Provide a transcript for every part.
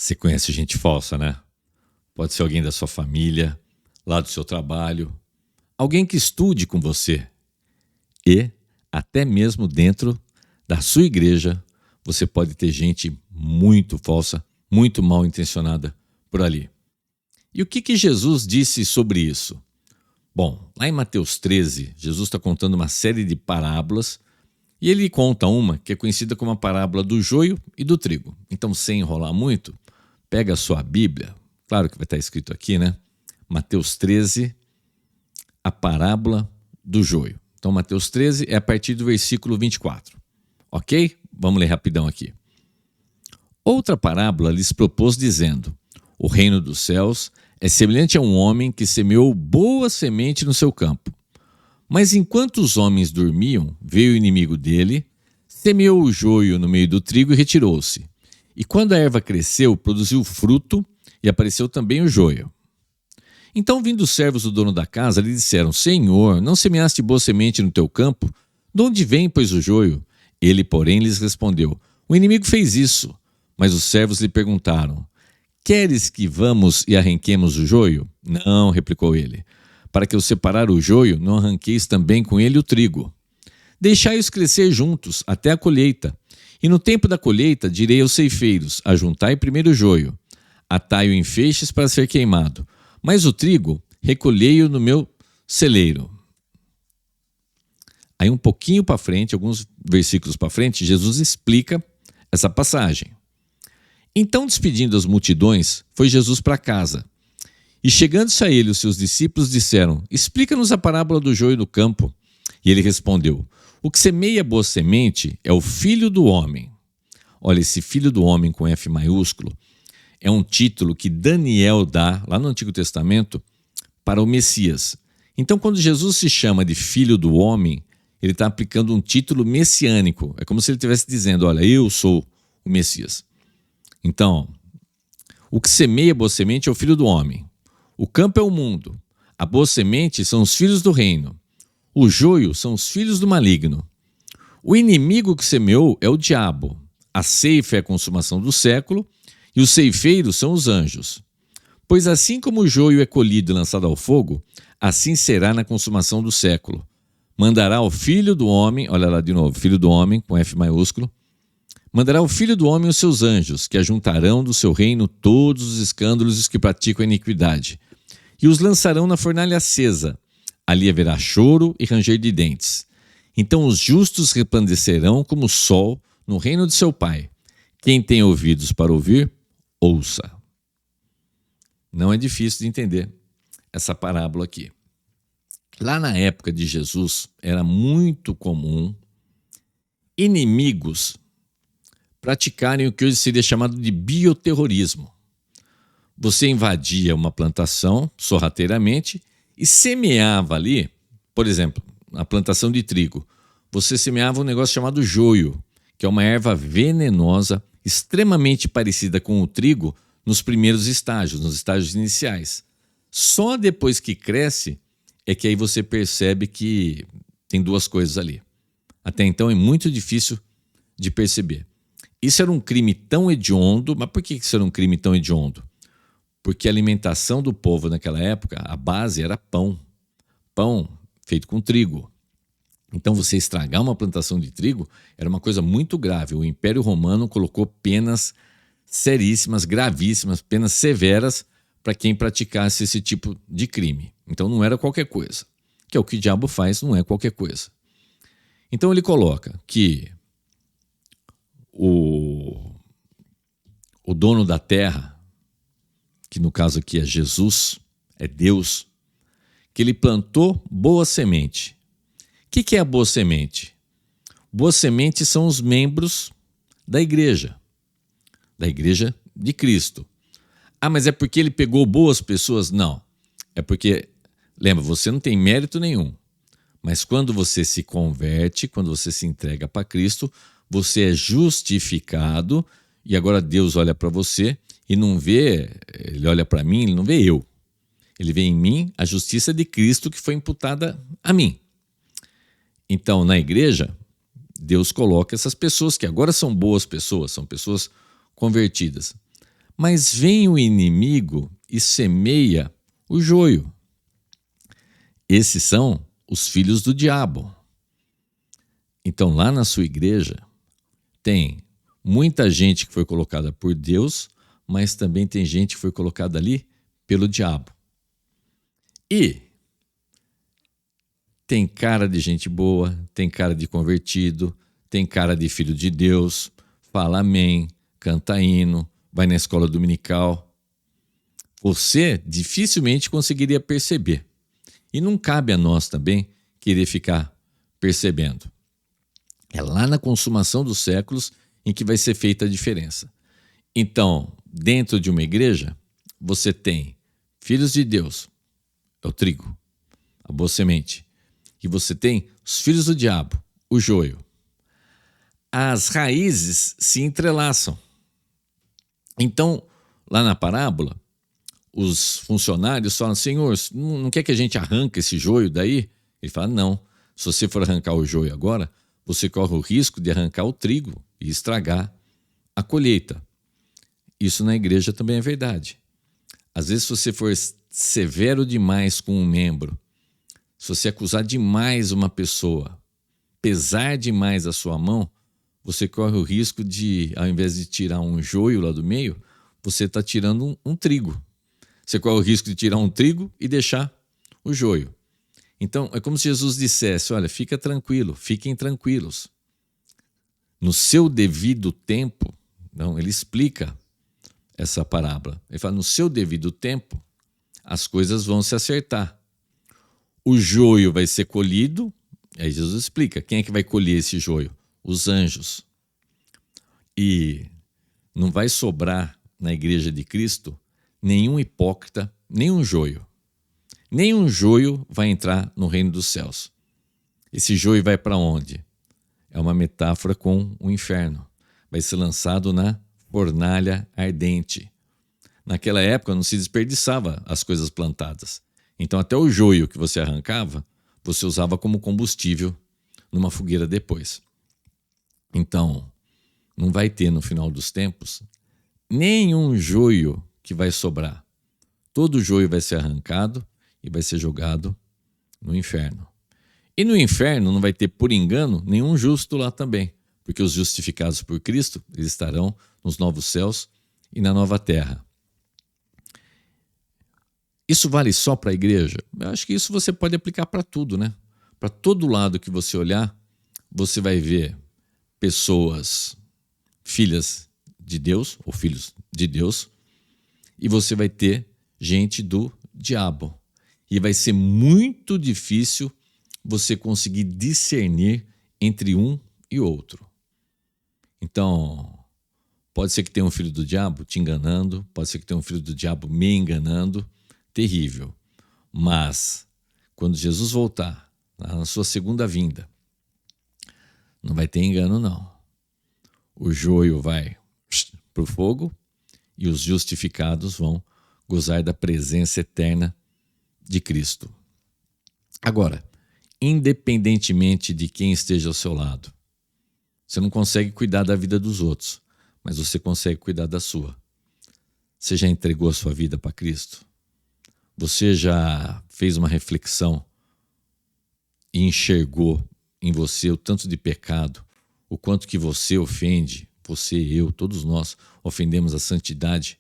Você conhece gente falsa, né? Pode ser alguém da sua família, lá do seu trabalho, alguém que estude com você e até mesmo dentro da sua igreja você pode ter gente muito falsa, muito mal intencionada por ali. E o que Jesus disse sobre isso? Bom, lá em Mateus 13, Jesus está contando uma série de parábolas e ele conta uma que é conhecida como a parábola do joio e do trigo. Então, sem enrolar muito, pega a sua Bíblia, claro que vai estar escrito aqui, né? Mateus 13, a parábola do joio. Então, Mateus 13 é a partir do versículo 24. Ok? Vamos ler rapidão aqui. Outra parábola lhes propôs dizendo: o reino dos céus é semelhante a um homem que semeou boa semente no seu campo. Mas enquanto os homens dormiam, veio o inimigo dele, semeou o joio no meio do trigo e retirou-se. E quando a erva cresceu, produziu fruto e apareceu também o joio. Então, vindo os servos do dono da casa, lhe disseram: Senhor, não semeaste boa semente no teu campo? De onde vem, pois, o joio? Ele, porém, lhes respondeu: o inimigo fez isso. Mas os servos lhe perguntaram: queres que vamos e arranquemos o joio? Não, replicou ele. Para que eu separar o joio, não arranqueis também com ele o trigo. Deixai-os crescer juntos até a colheita. E no tempo da colheita direi aos ceifeiros: ajuntai primeiro o joio, atai-o em feixes para ser queimado, mas o trigo recolhei-o no meu celeiro. Aí um pouquinho para frente, alguns versículos para frente, Jesus explica essa passagem. Então, despedindo as multidões, foi Jesus para casa. E chegando-se a ele, os seus discípulos disseram: explica-nos a parábola do joio do campo. E ele respondeu: o que semeia boa semente é o Filho do Homem. Olha, esse Filho do Homem com F maiúsculo é um título que Daniel dá, lá no Antigo Testamento, para o Messias. Então, quando Jesus se chama de Filho do Homem, ele está aplicando um título messiânico. É como se ele estivesse dizendo: olha, eu sou o Messias. Então, o que semeia boa semente é o Filho do Homem. O campo é o mundo. A boa semente são os filhos do reino. O joio são os filhos do maligno. O inimigo que semeou é o diabo. A ceifa é a consumação do século e os ceifeiros são os anjos. Pois assim como o joio é colhido e lançado ao fogo, assim será na consumação do século. Mandará o Filho do Homem, olha lá de novo, Filho do Homem, com F maiúsculo, mandará o Filho do Homem os seus anjos, que ajuntarão do seu reino todos os escândalos dos que praticam a iniquidade, e os lançarão na fornalha acesa. Ali haverá choro e ranger de dentes. Então os justos resplandecerão como o sol no reino de seu Pai. Quem tem ouvidos para ouvir, ouça. Não é difícil de entender essa parábola aqui. Lá na época de Jesus, era muito comum inimigos praticarem o que hoje seria chamado de bioterrorismo. Você invadia uma plantação sorrateiramente e semeava ali, por exemplo, a plantação de trigo. Você semeava um negócio chamado joio, que é uma erva venenosa, extremamente parecida com o trigo nos primeiros estágios, nos estágios iniciais. Só depois que cresce é que aí você percebe que tem duas coisas ali. Até então é muito difícil de perceber. Isso era um crime tão hediondo, mas por que isso era um crime tão hediondo? Porque a alimentação do povo naquela época, a base era pão. Pão feito com trigo. Então você estragar uma plantação de trigo era uma coisa muito grave. O Império Romano colocou penas seríssimas, gravíssimas, penas severas para quem praticasse esse tipo de crime. Então não era qualquer coisa. Que é o que o diabo faz, não é qualquer coisa. Então ele coloca que o dono da terra, que no caso aqui é Jesus, é Deus, que ele plantou boa semente. O que é a boa semente? Boa semente são os membros da igreja de Cristo. Ah, mas é porque ele pegou boas pessoas? Não. É porque, lembra, você não tem mérito nenhum. Mas quando você se converte, quando você se entrega para Cristo, você é justificado e agora Deus olha para você e não vê, ele olha para mim, ele não vê eu. Ele vê em mim a justiça de Cristo que foi imputada a mim. Então, na igreja, Deus coloca essas pessoas que agora são boas pessoas, são pessoas convertidas. Mas vem o inimigo e semeia o joio. Esses são os filhos do diabo. Então, lá na sua igreja, tem muita gente que foi colocada por Deus, mas também tem gente que foi colocada ali pelo diabo. E tem cara de gente boa, tem cara de convertido, tem cara de filho de Deus, fala amém, canta hino, vai na escola dominical. Você dificilmente conseguiria perceber. E não cabe a nós também querer ficar percebendo. É lá na consumação dos séculos em que vai ser feita a diferença. Então, dentro de uma igreja, você tem filhos de Deus, é o trigo, a boa semente. E você tem os filhos do diabo, o joio. As raízes se entrelaçam. Então, lá na parábola, os funcionários falam: Senhor, não quer que a gente arranque esse joio daí? Ele fala: não, se você for arrancar o joio agora, você corre o risco de arrancar o trigo e estragar a colheita. Isso na igreja também é verdade. Às vezes, se você for severo demais com um membro, se você acusar demais uma pessoa, pesar demais a sua mão, você corre o risco de, ao invés de tirar um joio lá do meio, você está tirando um trigo. Você corre o risco de tirar um trigo e deixar o joio. Então, é como se Jesus dissesse: olha, fica tranquilo, fiquem tranquilos. No seu devido tempo, não, ele explica essa parábola. Ele fala: no seu devido tempo, as coisas vão se acertar. O joio vai ser colhido. Aí Jesus explica: quem é que vai colher esse joio? Os anjos. E não vai sobrar na igreja de Cristo nenhum hipócrita, nenhum joio. Nenhum joio vai entrar no reino dos céus. Esse joio vai para onde? É uma metáfora com o inferno. Vai ser lançado na fornalha ardente. Naquela época não se desperdiçava as coisas plantadas. Então até o joio que você arrancava, você usava como combustível numa fogueira depois. Então, não vai ter no final dos tempos nenhum joio que vai sobrar. Todo joio vai ser arrancado e vai ser jogado no inferno. E no inferno não vai ter, por engano, nenhum justo lá também, porque os justificados por Cristo, eles estarão nos novos céus e na nova terra. Isso vale só para a igreja? Eu acho que isso você pode aplicar para tudo, né? Para todo lado que você olhar, você vai ver pessoas, filhas de Deus, ou filhos de Deus, e você vai ter gente do diabo. E vai ser muito difícil você conseguir discernir entre um e outro. Então, pode ser que tenha um filho do diabo te enganando, pode ser que tenha um filho do diabo me enganando, terrível. Mas, quando Jesus voltar, na sua segunda vinda, não vai ter engano, não. O joio vai para o fogo e os justificados vão gozar da presença eterna de Cristo. Agora, independentemente de quem esteja ao seu lado, você não consegue cuidar da vida dos outros, mas você consegue cuidar da sua. Você já entregou a sua vida para Cristo? Você já fez uma reflexão e enxergou em você o tanto de pecado, o quanto que você ofende, você, eu, todos nós ofendemos a santidade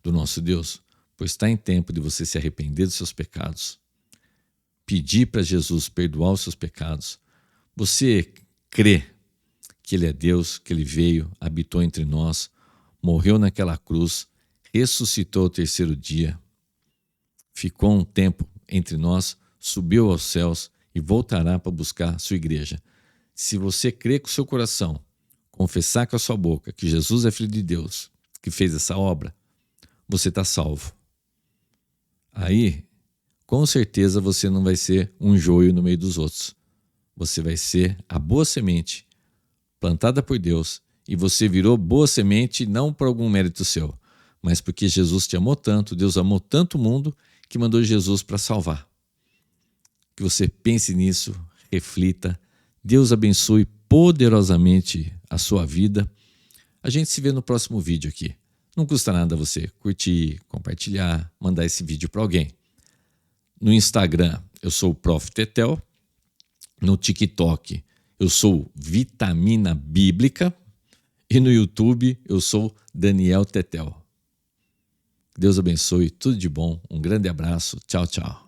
do nosso Deus? Pois está em tempo de você se arrepender dos seus pecados, pedir para Jesus perdoar os seus pecados. Você crê que Ele é Deus, que Ele veio, habitou entre nós, morreu naquela cruz, ressuscitou ao terceiro dia, ficou um tempo entre nós, subiu aos céus e voltará para buscar sua igreja. Se você crê com o seu coração, confessar com a sua boca que Jesus é Filho de Deus, que fez essa obra, você está salvo. Aí, com certeza você não vai ser um joio no meio dos outros. Você vai ser a boa semente plantada por Deus, e você virou boa semente não por algum mérito seu, mas porque Jesus te amou tanto, Deus amou tanto o mundo, que mandou Jesus para salvar. Que você pense nisso, reflita. Deus abençoe poderosamente a sua vida. A gente se vê no próximo vídeo aqui. Não custa nada você curtir, compartilhar, mandar esse vídeo para alguém. No Instagram, eu sou o Prof. Tetel. No TikTok, eu sou Vitamina Bíblica. E no YouTube, eu sou Daniel Tetel. Deus abençoe, tudo de bom. Um grande abraço. Tchau, tchau.